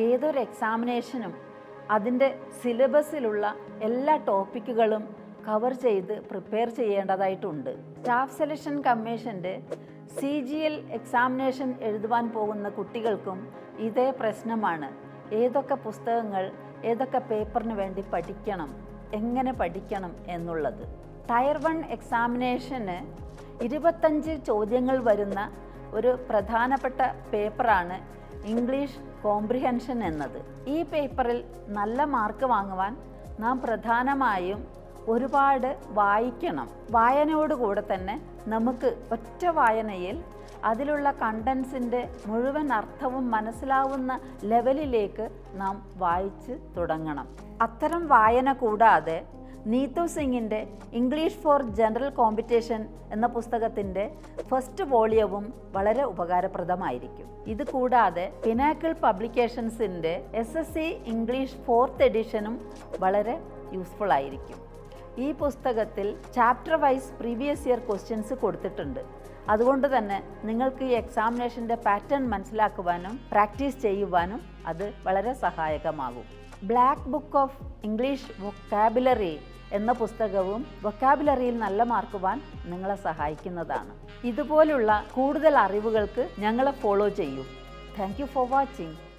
ഏതൊരു എക്സാമിനേഷനും അതിൻ്റെ സിലബസിലുള്ള എല്ലാ ടോപ്പിക്കുകളും കവർ ചെയ്ത് പ്രിപ്പയർ ചെയ്യേണ്ടതായിട്ടുണ്ട്. സ്റ്റാഫ് സെലക്ഷൻ കമ്മീഷൻ്റെ CGL എക്സാമിനേഷൻ എഴുതുവാൻ പോകുന്ന കുട്ടികൾക്കും ഇതേ പ്രശ്നമാണ്. ഏതൊക്കെ പുസ്തകങ്ങൾ ഏതൊക്കെ പേപ്പറിന് വേണ്ടി പഠിക്കണം, എങ്ങനെ പഠിക്കണം എന്നുള്ളത്. ടയർ 1 എക്സാമിനേഷന് 25 ചോദ്യങ്ങൾ വരുന്ന ഒരു പ്രധാനപ്പെട്ട പേപ്പറാണ് ഇംഗ്ലീഷ് കോംപ്രിഹെൻഷൻ എന്നത്. ഈ പേപ്പറിൽ നല്ല മാർക്ക് വാങ്ങുവാൻ നാം പ്രധാനമായും ഒരുപാട് വായിക്കണം. വായനയോടുകൂടെ തന്നെ നമുക്ക് ഒറ്റ വായനയിൽ അതിലുള്ള കണ്ടൻസിൻ്റെ മുഴുവൻ അർത്ഥവും മനസ്സിലാവുന്ന ലെവലിലേക്ക് നാം വായിച്ച് തുടങ്ങണം. അത്തരം വായന കൂടാതെ നീതു സിംഗിൻ്റെ ഇംഗ്ലീഷ് ഫോർ ജനറൽ കോമ്പറ്റീഷൻ എന്ന പുസ്തകത്തിൻ്റെ ഫസ്റ്റ് വോളിയവും വളരെ ഉപകാരപ്രദമായിരിക്കും. ഇത് കൂടാതെ പിനാക്കിൾ പബ്ലിക്കേഷൻസിൻ്റെ SSC ഇംഗ്ലീഷ് 4th എഡിഷനും വളരെ യൂസ്ഫുൾ ആയിരിക്കും. ഈ പുസ്തകത്തിൽ chapter wise previous year questions കൊടുത്തിട്ടുണ്ട്. അതുകൊണ്ട് തന്നെ നിങ്ങൾക്ക് ഈ എക്സാമിനേഷൻ്റെ പാറ്റേൺ മനസ്സിലാക്കുവാനും പ്രാക്ടീസ് ചെയ്യുവാനും അത് വളരെ സഹായകമാകും. Black book of English vocabulary എന്ന പുസ്തകവും വൊക്കാബുലറിയിൽ നല്ല മാർക്കുവാൻ നിങ്ങളെ സഹായിക്കുന്നതാണ്. ഇതുപോലുള്ള കൂടുതൽ അറിവുകൾക്ക് ഞങ്ങളെ ഫോളോ ചെയ്യൂ. Thank you for watching.